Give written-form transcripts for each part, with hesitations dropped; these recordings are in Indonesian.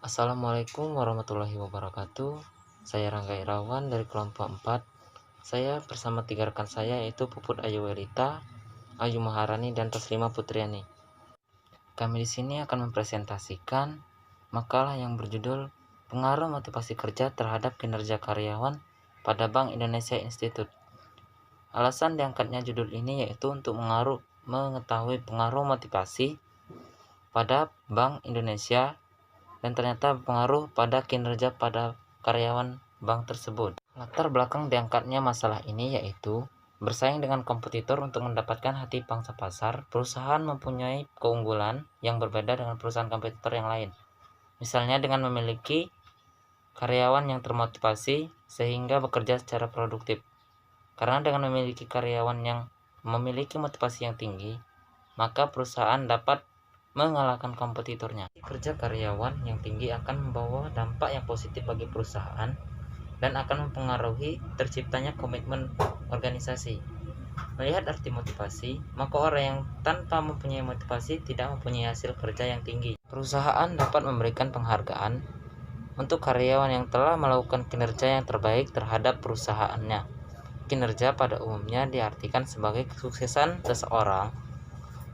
Assalamualaikum warahmatullahi wabarakatuh. Saya Rangga Irawan dari kelompok 4. Saya bersama 3 rekan saya yaitu Puput Ayu Welita, Ayu Maharani, dan Taslima Putriani. Kami di sini akan mempresentasikan makalah yang berjudul Pengaruh Motivasi Kerja Terhadap Kinerja Karyawan pada Bank Indonesia Institute. Alasan diangkatnya judul ini yaitu untuk mengetahui pengaruh motivasi pada Bank Indonesia dan ternyata berpengaruh pada kinerja pada karyawan bank tersebut. Latar belakang diangkatnya masalah ini yaitu bersaing dengan kompetitor untuk mendapatkan hati pangsa pasar. Perusahaan mempunyai keunggulan yang berbeda dengan perusahaan kompetitor yang lain. Misalnya dengan memiliki karyawan yang termotivasi sehingga bekerja secara produktif. Karena dengan memiliki karyawan yang memiliki motivasi yang tinggi, maka perusahaan dapat mengalahkan kompetitornya. Kerja karyawan yang tinggi akan membawa dampak yang positif bagi perusahaan dan akan mempengaruhi terciptanya komitmen organisasi. Melihat arti motivasi, maka orang yang tanpa mempunyai motivasi tidak mempunyai hasil kerja yang tinggi. Perusahaan dapat memberikan penghargaan untuk karyawan yang telah melakukan kinerja yang terbaik terhadap perusahaannya. Kinerja pada umumnya diartikan sebagai kesuksesan seseorang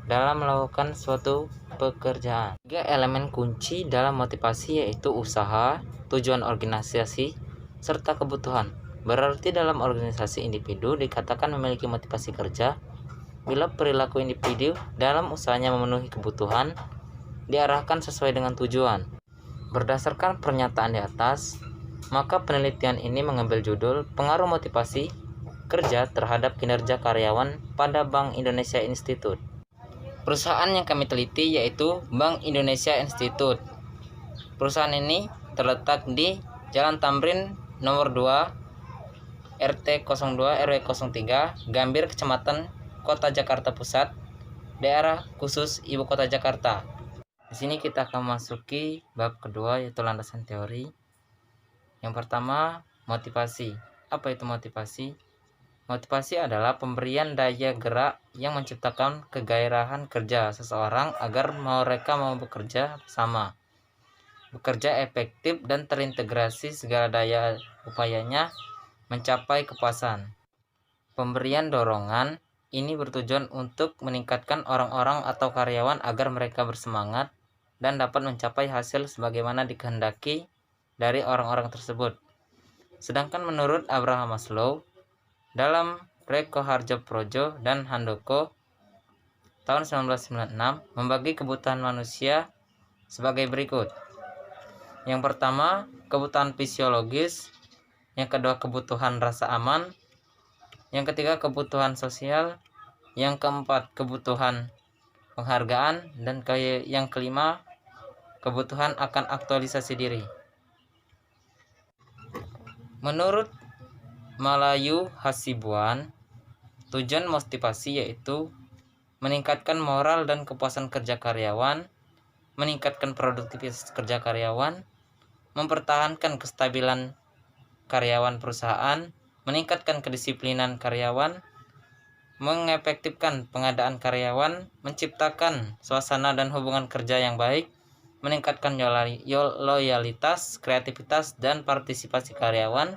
dalam melakukan suatu pekerjaan. 3 elemen kunci dalam motivasi yaitu usaha, tujuan organisasi, serta kebutuhan. Berarti dalam organisasi individu dikatakan memiliki motivasi kerja bila perilaku individu dalam usahanya memenuhi kebutuhan diarahkan sesuai dengan tujuan. Berdasarkan pernyataan di atas, maka penelitian ini mengambil judul Pengaruh Motivasi Kerja Terhadap Kinerja Karyawan pada Bank Indonesia Institute. Perusahaan yang kami teliti yaitu Bank Indonesia Institute. Perusahaan ini terletak di Jalan Tamrin nomor 2, RT 02 RW 03, Gambir, Kecamatan Kota Jakarta Pusat, daerah khusus Ibu Kota Jakarta. Di sini kita akan memasuki bab kedua yaitu landasan teori. Yang pertama, motivasi. Apa itu motivasi? Motivasi adalah pemberian daya gerak yang menciptakan kegairahan kerja seseorang agar mereka mau bekerja bersama, bekerja efektif dan terintegrasi segala daya upayanya mencapai kepuasan. Pemberian dorongan ini bertujuan untuk meningkatkan orang-orang atau karyawan agar mereka bersemangat dan dapat mencapai hasil sebagaimana dikehendaki dari orang-orang tersebut. Sedangkan menurut Abraham Maslow, dalam Reko Harjoprojo dan Handoko tahun 1996 membagi kebutuhan manusia sebagai berikut. Yang pertama, kebutuhan fisiologis. Yang kedua, kebutuhan rasa aman. Yang ketiga, kebutuhan sosial. Yang keempat, kebutuhan penghargaan. Dan yang kelima, kebutuhan akan aktualisasi diri. Menurut Malayu Hasibuan, tujuan motivasi yaitu meningkatkan moral dan kepuasan kerja karyawan, meningkatkan produktivitas kerja karyawan, mempertahankan kestabilan karyawan perusahaan, meningkatkan kedisiplinan karyawan, mengefektifkan pengadaan karyawan, menciptakan suasana dan hubungan kerja yang baik, meningkatkan loyalitas, kreativitas, dan partisipasi karyawan,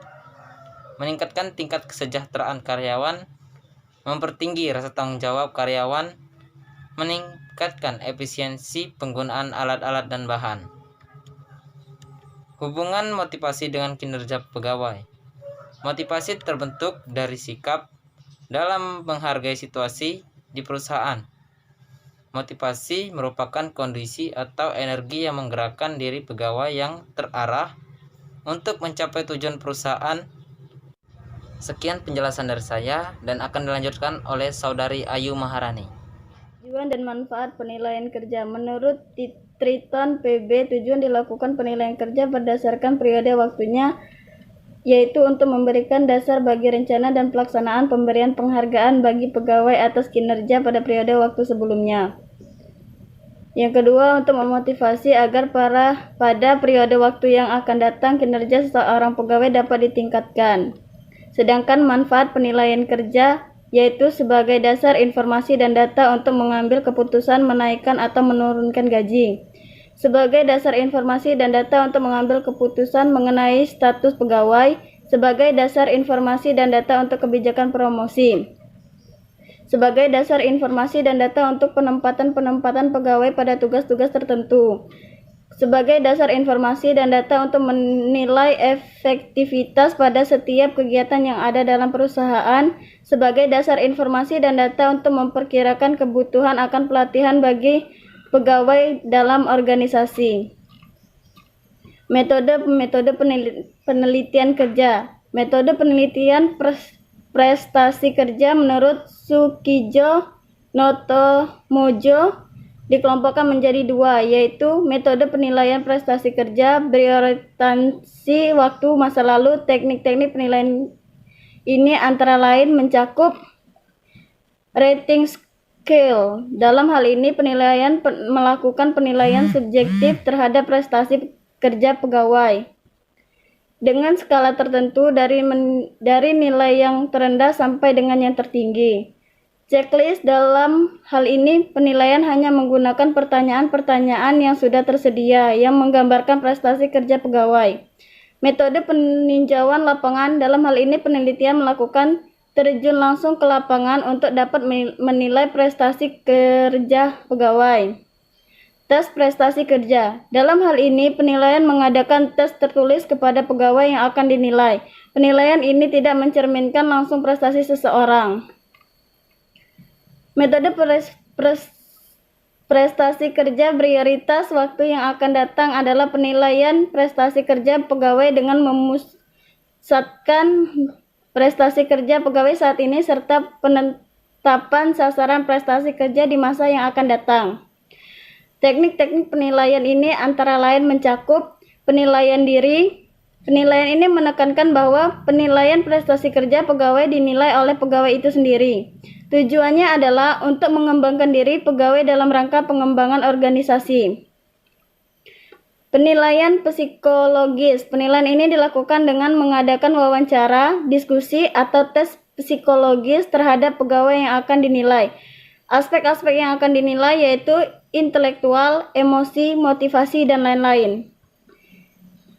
meningkatkan tingkat kesejahteraan karyawan, mempertinggi rasa tanggung jawab karyawan, meningkatkan efisiensi penggunaan alat-alat dan bahan. Hubungan motivasi dengan kinerja pegawai. Motivasi terbentuk dari sikap dalam menghargai situasi di perusahaan. Motivasi merupakan kondisi atau energi yang menggerakkan diri pegawai yang terarah untuk mencapai tujuan perusahaan. Sekian penjelasan dari saya dan akan dilanjutkan oleh Saudari Ayu Maharani. Tujuan dan manfaat penilaian kerja. Menurut Triton PB, tujuan dilakukan penilaian kerja berdasarkan periode waktunya, yaitu untuk memberikan dasar bagi rencana dan pelaksanaan pemberian penghargaan bagi pegawai atas kinerja pada periode waktu sebelumnya. Yang kedua, untuk memotivasi agar pada periode waktu yang akan datang kinerja seseorang pegawai dapat ditingkatkan. Sedangkan manfaat penilaian kerja yaitu sebagai dasar informasi dan data untuk mengambil keputusan menaikkan atau menurunkan gaji, sebagai dasar informasi dan data untuk mengambil keputusan mengenai status pegawai, sebagai dasar informasi dan data untuk kebijakan promosi, sebagai dasar informasi dan data untuk penempatan pegawai pada tugas-tugas tertentu, sebagai dasar informasi dan data untuk menilai efektivitas pada setiap kegiatan yang ada dalam perusahaan, sebagai dasar informasi dan data untuk memperkirakan kebutuhan akan pelatihan bagi pegawai dalam organisasi. Metode penelitian kerja. Metode penelitian prestasi kerja menurut Sukijo Notomojo dikelompokkan menjadi dua, yaitu metode penilaian prestasi kerja berorientasi waktu masa lalu. Teknik-teknik penilaian ini antara lain mencakup rating scale. Dalam hal ini melakukan penilaian subjektif terhadap prestasi kerja pegawai dengan skala tertentu dari nilai yang terendah sampai dengan yang tertinggi. Checklist. Dalam hal ini penilaian hanya menggunakan pertanyaan-pertanyaan yang sudah tersedia yang menggambarkan prestasi kerja pegawai. Metode peninjauan lapangan. Dalam hal ini penelitian melakukan terjun langsung ke lapangan untuk dapat menilai prestasi kerja pegawai. Tes prestasi kerja. Dalam hal ini penilaian mengadakan tes tertulis kepada pegawai yang akan dinilai. Penilaian ini tidak mencerminkan langsung prestasi seseorang. Metode prestasi kerja prioritas waktu yang akan datang adalah penilaian prestasi kerja pegawai dengan memusatkan prestasi kerja pegawai saat ini serta penetapan sasaran prestasi kerja di masa yang akan datang. Teknik-teknik penilaian ini antara lain mencakup penilaian diri. Penilaian ini menekankan bahwa penilaian prestasi kerja pegawai dinilai oleh pegawai itu sendiri. Tujuannya adalah untuk mengembangkan diri pegawai dalam rangka pengembangan organisasi. Penilaian psikologis. Penilaian ini dilakukan dengan mengadakan wawancara, diskusi, atau tes psikologis terhadap pegawai yang akan dinilai. Aspek-aspek yang akan dinilai yaitu intelektual, emosi, motivasi, dan lain-lain.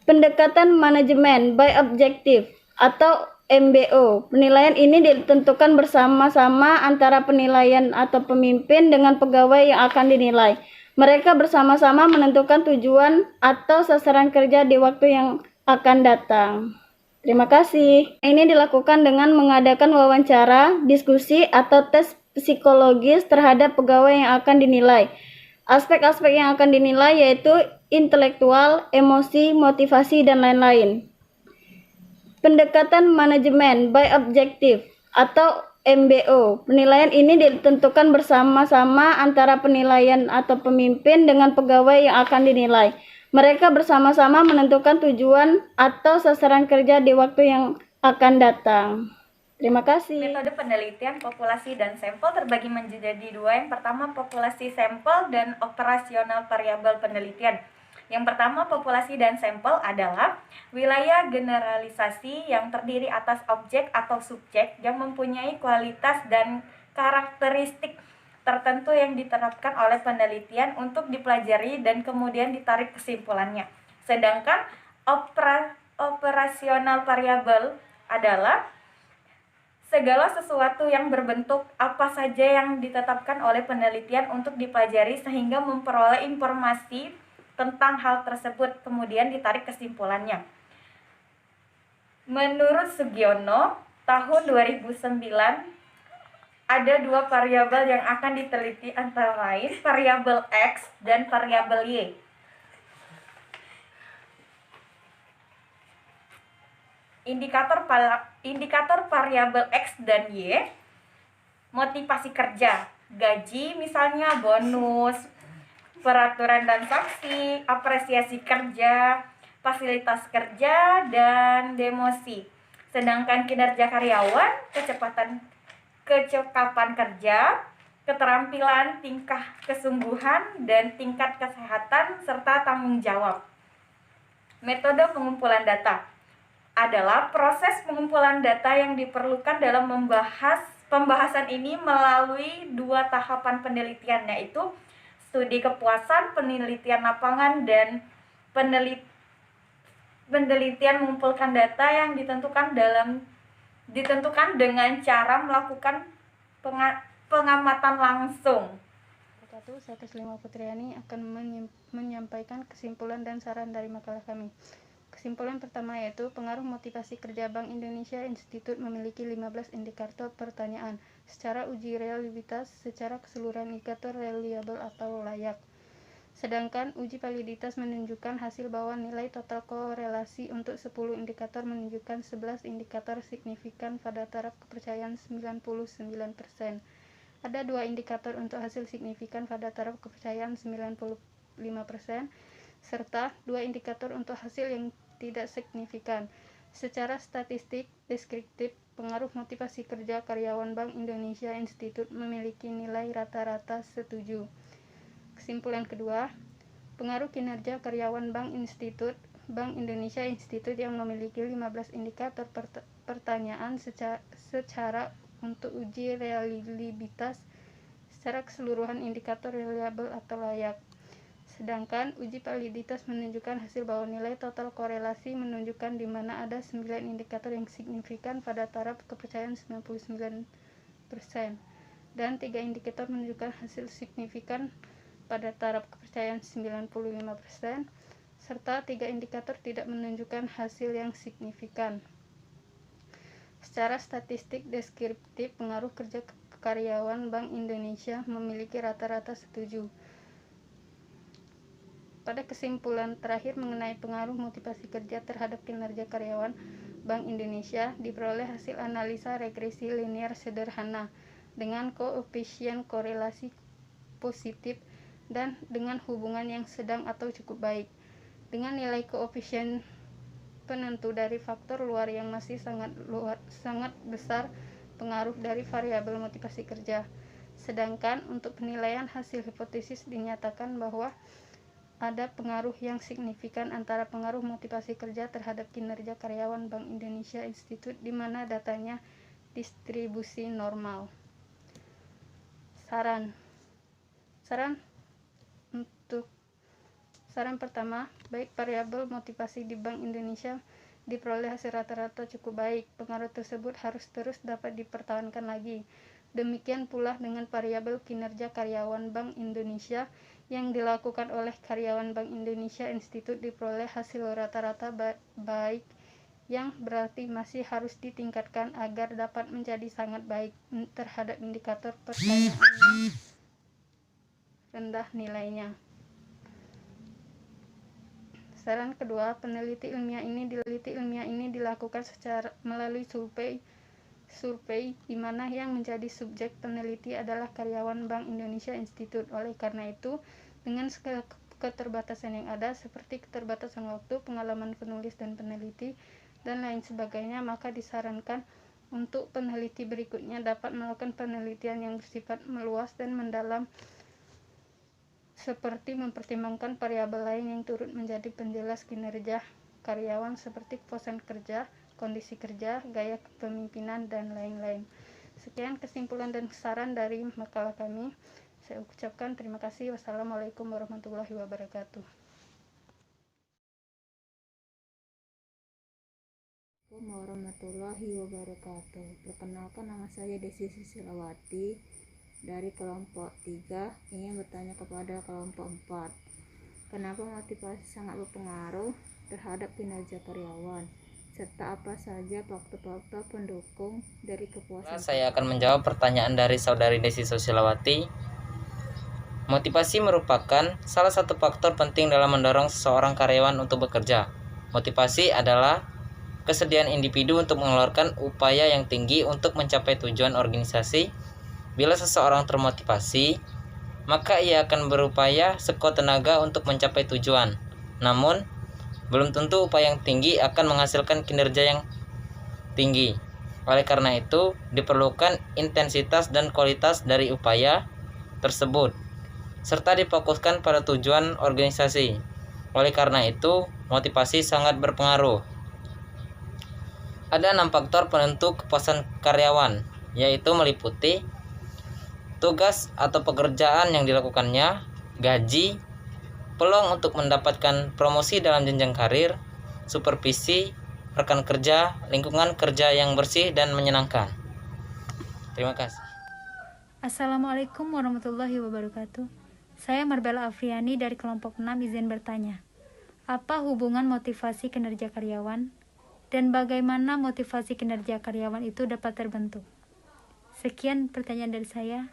Pendekatan manajemen by objective atau MBO. Penilaian ini ditentukan bersama-sama antara penilaian atau pemimpin dengan pegawai yang akan dinilai. Mereka bersama-sama menentukan tujuan atau sasaran kerja di waktu yang akan datang. Terima kasih. Ini dilakukan dengan mengadakan wawancara, diskusi, atau tes psikologis terhadap pegawai yang akan dinilai. Aspek-aspek yang akan dinilai yaitu intelektual, emosi, motivasi, dan lain-lain. Pendekatan manajemen by objective atau MBO. Penilaian ini ditentukan bersama-sama antara penilaian atau pemimpin dengan pegawai yang akan dinilai. Mereka bersama-sama menentukan tujuan atau sasaran kerja di waktu yang akan datang. Terima kasih. Metode penelitian populasi dan sampel terbagi menjadi dua. Yang pertama populasi sampel dan operasional variabel penelitian. Yang pertama populasi dan sampel adalah wilayah generalisasi yang terdiri atas objek atau subjek yang mempunyai kualitas dan karakteristik tertentu yang diterapkan oleh penelitian untuk dipelajari dan kemudian ditarik kesimpulannya. Sedangkan operasional variabel adalah segala sesuatu yang berbentuk apa saja yang ditetapkan oleh penelitian untuk dipelajari sehingga memperoleh informasi tentang hal tersebut kemudian ditarik kesimpulannya. Menurut Sugiono, tahun 2009 ada dua variabel yang akan diteliti antara lain variabel X dan variabel Y. Indikator variabel X dan Y, motivasi kerja, gaji misalnya, bonus, peraturan dan sanksi, apresiasi kerja, fasilitas kerja, dan demosi. Sedangkan kinerja karyawan, kecakapan kerja, keterampilan, tingkah kesungguhan, dan tingkat kesehatan, serta tanggung jawab. Metode pengumpulan data adalah proses pengumpulan data yang diperlukan dalam pembahasan ini melalui dua tahapan penelitian, yaitu studi kepuasan, penelitian lapangan, dan penelitian mengumpulkan data yang ditentukan dengan cara melakukan pengamatan langsung. Saya Teslima Putriani akan menyampaikan kesimpulan dan saran dari makalah kami. Kesimpulan pertama yaitu pengaruh motivasi kerja Bank Indonesia Institut memiliki 15 indikator pertanyaan secara uji reliabilitas secara keseluruhan indikator reliable atau layak. Sedangkan uji validitas menunjukkan hasil bahwa nilai total korelasi untuk 10 indikator menunjukkan 11 indikator signifikan pada taraf kepercayaan 99%. Ada 2 indikator untuk hasil signifikan pada taraf kepercayaan 95%, serta 2 indikator untuk hasil yang tidak signifikan. Secara statistik deskriptif, pengaruh motivasi kerja karyawan Bank Indonesia Institut memiliki nilai rata-rata setuju. Kesimpulan kedua, pengaruh kinerja karyawan Bank Indonesia Institut yang memiliki 15 indikator pertanyaan secara untuk uji reliabilitas secara keseluruhan indikator reliable atau layak. Sedangkan uji validitas menunjukkan hasil bahwa nilai total korelasi menunjukkan di mana ada 9 indikator yang signifikan pada taraf kepercayaan 99% dan 3 indikator menunjukkan hasil signifikan pada taraf kepercayaan 95%, serta 3 indikator tidak menunjukkan hasil yang signifikan. Secara statistik deskriptif, pengaruh kerja karyawan Bank Indonesia memiliki rata-rata setuju. Pada kesimpulan terakhir mengenai pengaruh motivasi kerja terhadap kinerja karyawan Bank Indonesia, diperoleh hasil analisa regresi linear sederhana dengan koefisien korelasi positif dan dengan hubungan yang sedang atau cukup baik, dengan nilai koefisien penentu dari faktor luar yang masih sangat besar pengaruh dari variabel motivasi kerja. Sedangkan untuk penilaian hasil hipotesis dinyatakan bahwa ada pengaruh yang signifikan antara pengaruh motivasi kerja terhadap kinerja karyawan Bank Indonesia Institut di mana datanya distribusi normal. Saran pertama, baik variabel motivasi di Bank Indonesia diperoleh hasil rata-rata cukup baik, pengaruh tersebut harus terus dapat dipertahankan lagi. Demikian pula dengan variabel kinerja karyawan Bank Indonesia yang dilakukan oleh karyawan Bank Indonesia Institut diperoleh hasil rata-rata baik, yang berarti masih harus ditingkatkan agar dapat menjadi sangat baik terhadap indikator pertanyaan yang rendah nilainya. Saran kedua, peneliti ilmiah ini dilakukan melalui survei di mana yang menjadi subjek peneliti adalah karyawan Bank Indonesia Institut. Oleh karena itu, dengan segala keterbatasan yang ada seperti keterbatasan waktu, pengalaman penulis dan peneliti, dan lain sebagainya, maka disarankan untuk peneliti berikutnya dapat melakukan penelitian yang bersifat meluas dan mendalam, seperti mempertimbangkan variabel lain yang turut menjadi penjelas kinerja karyawan seperti kepuasan kerja, kondisi kerja, gaya kepemimpinan, dan lain-lain. Sekian kesimpulan dan saran dari makalah kami. Saya ucapkan terima kasih. Wassalamualaikum warahmatullahi wabarakatuh. Assalamualaikum warahmatullahi wabarakatuh. Perkenalkan, nama saya Desi Susilawati dari kelompok 3, ingin bertanya kepada kelompok 4. Kenapa motivasi sangat berpengaruh terhadap kinerja karyawan, serta apa saja faktor-faktor pendukung dari kepuasan? Saya akan menjawab pertanyaan dari saudari Desi Susilawati. Motivasi merupakan salah satu faktor penting dalam mendorong seseorang karyawan untuk bekerja. Motivasi adalah kesediaan individu untuk mengeluarkan upaya yang tinggi untuk mencapai tujuan organisasi. Bila seseorang termotivasi, maka ia akan berupaya sekuat tenaga untuk mencapai tujuan. Namun, belum tentu upaya yang tinggi akan menghasilkan kinerja yang tinggi. Oleh karena itu, diperlukan intensitas dan kualitas dari upaya tersebut, serta difokuskan pada tujuan organisasi. Oleh karena itu, motivasi sangat berpengaruh. Ada 6 faktor penentu kepuasan karyawan, yaitu meliputi tugas atau pekerjaan yang dilakukannya, gaji, peluang untuk mendapatkan promosi dalam jenjang karir, supervisi, rekan kerja, lingkungan kerja yang bersih dan menyenangkan. Terima kasih. Assalamualaikum warahmatullahi wabarakatuh. Saya Marbella Afriani dari kelompok 6 izin bertanya. Apa hubungan motivasi kinerja karyawan dan bagaimana motivasi kinerja karyawan itu dapat terbentuk? Sekian pertanyaan dari saya.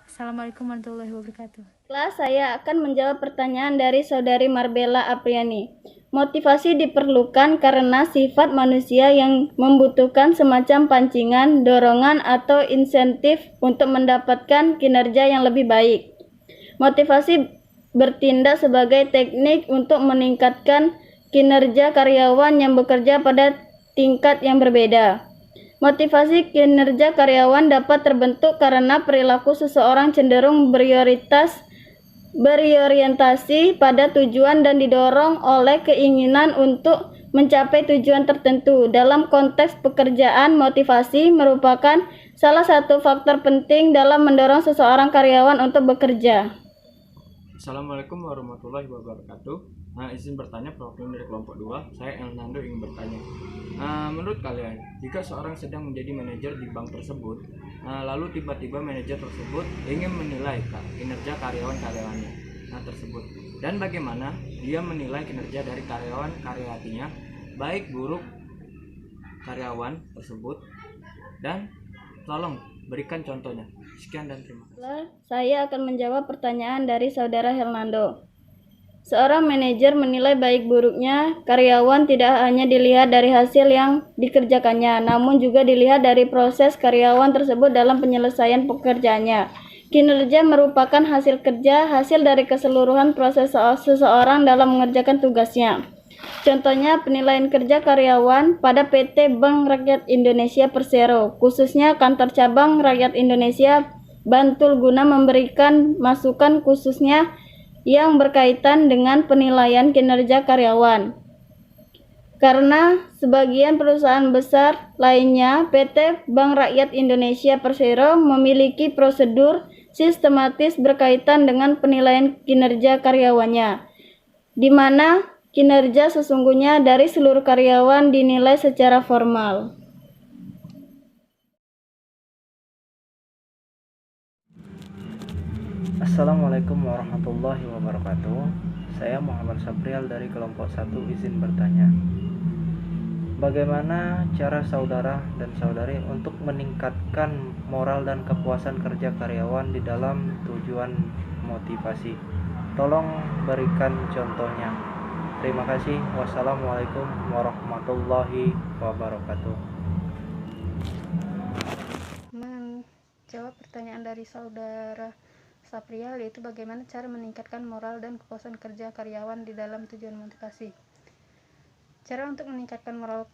Assalamualaikum warahmatullahi wabarakatuh. Kelas saya akan menjawab pertanyaan dari Saudari Marbella Apriani. Motivasi diperlukan karena sifat manusia yang membutuhkan semacam pancingan, dorongan, atau insentif untuk mendapatkan kinerja yang lebih baik. Motivasi bertindak sebagai teknik untuk meningkatkan kinerja karyawan yang bekerja pada tingkat yang berbeda. Motivasi kinerja karyawan dapat terbentuk karena perilaku seseorang cenderung berorientasi pada tujuan dan didorong oleh keinginan untuk mencapai tujuan tertentu. Dalam konteks pekerjaan, motivasi merupakan salah satu faktor penting dalam mendorong seseorang karyawan untuk bekerja. Assalamualaikum warahmatullahi wabarakatuh. Izin bertanya perwakilan dari kelompok 2, saya Elnando ingin bertanya. Menurut kalian, jika seorang sedang menjadi manajer di bank tersebut, lalu tiba-tiba manajer tersebut ingin menilai kinerja karyawan-karyawannya tersebut, dan bagaimana dia menilai kinerja dari karyawan-karyawatinya, baik buruk karyawan tersebut, dan tolong berikan contohnya. Sekian dan terima kasih. Saya akan menjawab pertanyaan dari Saudara Hernando. Seorang manajer menilai baik buruknya karyawan tidak hanya dilihat dari hasil yang dikerjakannya, namun juga dilihat dari proses karyawan tersebut dalam penyelesaian pekerjaannya. Kinerja merupakan hasil kerja, hasil dari keseluruhan proses seseorang dalam mengerjakan tugasnya. Contohnya penilaian kerja karyawan pada PT Bank Rakyat Indonesia Persero, khususnya kantor cabang Rakyat Indonesia Bantul, guna memberikan masukan khususnya yang berkaitan dengan penilaian kinerja karyawan. Karena sebagian perusahaan besar lainnya, PT Bank Rakyat Indonesia Persero memiliki prosedur sistematis berkaitan dengan penilaian kinerja karyawannya, di mana kinerja sesungguhnya dari seluruh karyawan dinilai secara formal. Assalamualaikum warahmatullahi wabarakatuh. Saya Muhammad Sabrial dari kelompok 1 izin bertanya. Bagaimana cara saudara dan saudari untuk meningkatkan moral dan kepuasan kerja karyawan di dalam tujuan motivasi? Tolong berikan contohnya. Terima kasih. Wassalamualaikum warahmatullahi wabarakatuh. Menjawab pertanyaan dari saudara Saprial, yaitu bagaimana cara meningkatkan moral dan kepuasan kerja karyawan di dalam tujuan motivasi. Cara untuk meningkatkan moral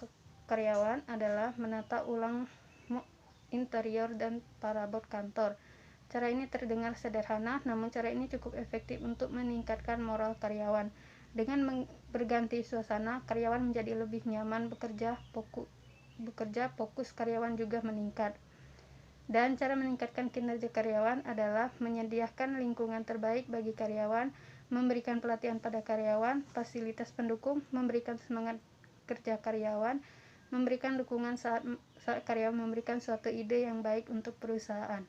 karyawan adalah menata ulang interior dan parabot kantor. Cara ini terdengar sederhana, namun cara ini cukup efektif untuk meningkatkan moral karyawan. Dengan berganti suasana, karyawan menjadi lebih nyaman bekerja, fokus karyawan juga meningkat. Dan cara meningkatkan kinerja karyawan adalah menyediakan lingkungan terbaik bagi karyawan, memberikan pelatihan pada karyawan, fasilitas pendukung, memberikan semangat kerja karyawan, memberikan dukungan saat karyawan memberikan suatu ide yang baik untuk perusahaan.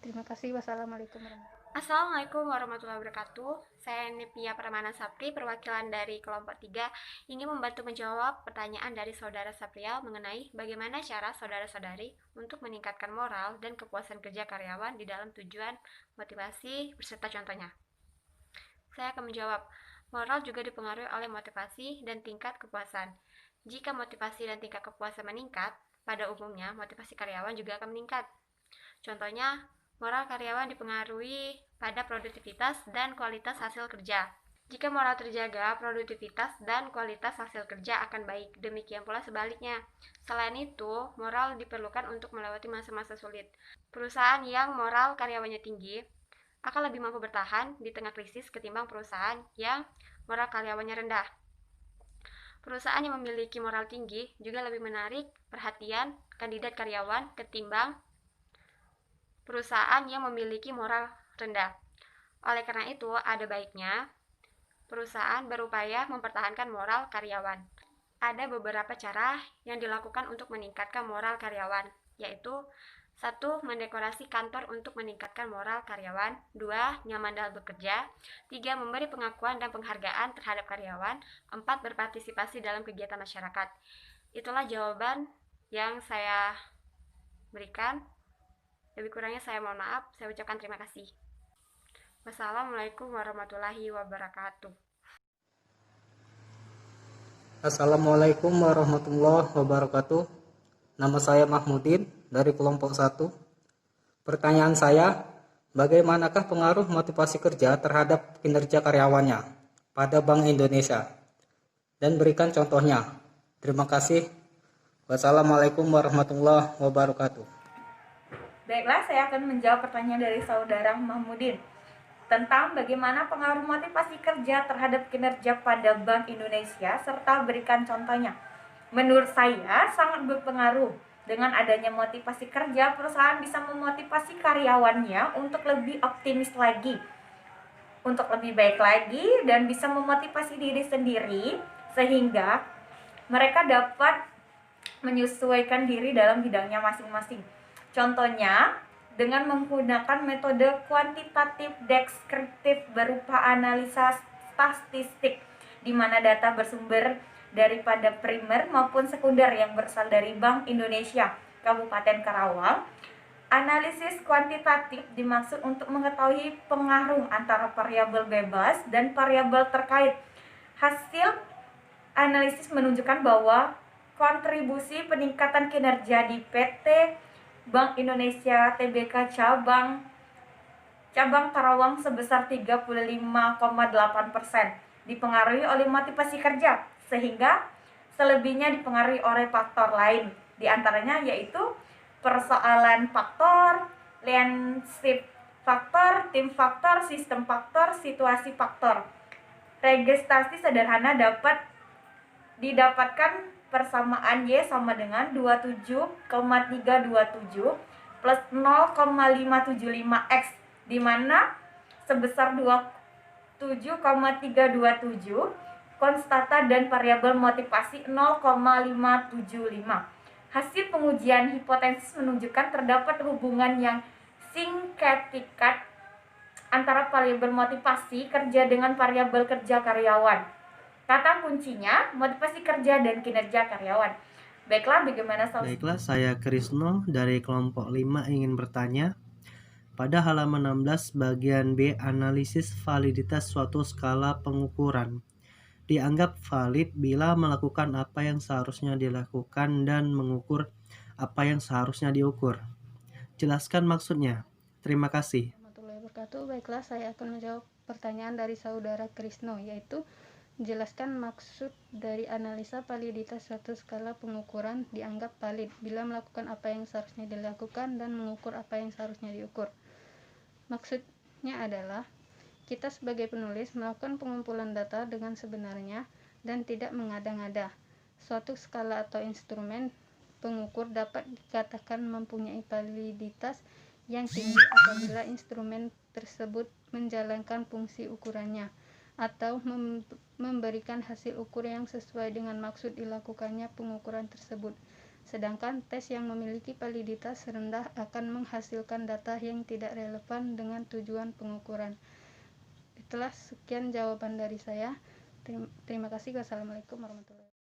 Terima kasih. Wassalamualaikum warahmatullahi wabarakatuh. Assalamualaikum warahmatullahi wabarakatuh. Saya Nepia Permana Sapri, perwakilan dari kelompok 3, ingin membantu menjawab pertanyaan dari saudara Saprial mengenai bagaimana cara saudara-saudari untuk meningkatkan moral dan kepuasan kerja karyawan di dalam tujuan motivasi beserta contohnya. Saya akan menjawab, moral juga dipengaruhi oleh motivasi dan tingkat kepuasan. Jika motivasi dan tingkat kepuasan meningkat, pada umumnya motivasi karyawan juga akan meningkat. Contohnya, moral karyawan dipengaruhi pada produktivitas dan kualitas hasil kerja. Jika moral terjaga, produktivitas dan kualitas hasil kerja akan baik. Demikian pula sebaliknya. Selain itu, moral diperlukan untuk melewati masa-masa sulit. Perusahaan yang moral karyawannya tinggi akan lebih mampu bertahan di tengah krisis ketimbang perusahaan yang moral karyawannya rendah. Perusahaan yang memiliki moral tinggi juga lebih menarik perhatian kandidat karyawan ketimbang perusahaan yang memiliki moral rendah. Oleh karena itu, ada baiknya perusahaan berupaya mempertahankan moral karyawan. Ada beberapa cara yang dilakukan untuk meningkatkan moral karyawan, yaitu 1. Mendekorasi kantor untuk meningkatkan moral karyawan. 2. Nyaman dalam bekerja. 3. Memberi pengakuan dan penghargaan terhadap karyawan. 4. Berpartisipasi dalam kegiatan masyarakat. Itulah jawaban yang saya berikan. Lebih kurangnya saya mohon maaf. Saya ucapkan terima kasih. Wassalamualaikum warahmatullahi wabarakatuh. Assalamualaikum warahmatullahi wabarakatuh. Nama saya Mahmudin dari kelompok 1. Pertanyaan saya, bagaimanakah pengaruh motivasi kerja terhadap kinerja karyawannya pada Bank Indonesia? Dan berikan contohnya. Terima kasih. Wassalamualaikum warahmatullahi wabarakatuh. Baiklah, saya akan menjawab pertanyaan dari saudara Mahmudin tentang bagaimana pengaruh motivasi kerja terhadap kinerja pada Bank Indonesia serta berikan contohnya. Menurut saya sangat berpengaruh. Dengan adanya motivasi kerja, perusahaan bisa memotivasi karyawannya untuk lebih optimis lagi, untuk lebih baik lagi, dan bisa memotivasi diri sendiri sehingga mereka dapat menyesuaikan diri dalam bidangnya masing-masing. Contohnya, dengan menggunakan metode kuantitatif deskriptif berupa analisa statistik, di mana data bersumber daripada primer maupun sekunder yang berasal dari Bank Indonesia Kabupaten Karawang. Analisis kuantitatif dimaksud untuk mengetahui pengaruh antara variabel bebas dan variabel terkait. Hasil analisis menunjukkan bahwa kontribusi peningkatan kinerja di PT Bank Indonesia Tbk cabang Karawang sebesar 35,8% dipengaruhi oleh motivasi kerja, sehingga selebihnya dipengaruhi oleh faktor lain, diantaranya yaitu persoalan faktor, landscape faktor, tim faktor, sistem faktor, situasi faktor. Registrasi sederhana dapat didapatkan persamaan Y sama dengan 27,327 plus 0,575X, di mana sebesar 27,327 konstanta dan variabel motivasi 0,575. Hasil pengujian hipotesis menunjukkan terdapat hubungan yang sinketikat antara variabel motivasi kerja dengan variabel kerja karyawan. Kata kuncinya, motivasi kerja dan kinerja karyawan. Baiklah, bagaimana Baiklah, saya Krisno dari kelompok 5 ingin bertanya. Pada halaman 16 bagian B, analisis validitas suatu skala pengukuran. Dianggap valid bila melakukan apa yang seharusnya dilakukan dan mengukur apa yang seharusnya diukur. Jelaskan maksudnya. Terima kasih. Warahmatullahi wabarakatuh. Baiklah, saya akan menjawab pertanyaan dari saudara Krisno, yaitu jelaskan maksud dari analisa validitas suatu skala pengukuran dianggap valid bila melakukan apa yang seharusnya dilakukan dan mengukur apa yang seharusnya diukur. Maksudnya adalah kita sebagai penulis melakukan pengumpulan data dengan sebenarnya dan tidak mengada-ngada. Suatu skala atau instrumen pengukur dapat dikatakan mempunyai validitas yang tinggi apabila instrumen tersebut menjalankan fungsi ukurannya atau memberikan hasil ukur yang sesuai dengan maksud dilakukannya pengukuran tersebut. Sedangkan tes yang memiliki validitas rendah akan menghasilkan data yang tidak relevan dengan tujuan pengukuran. Itulah sekian jawaban dari saya. Terima kasih. Wassalamualaikum warahmatullahi wabarakatuh.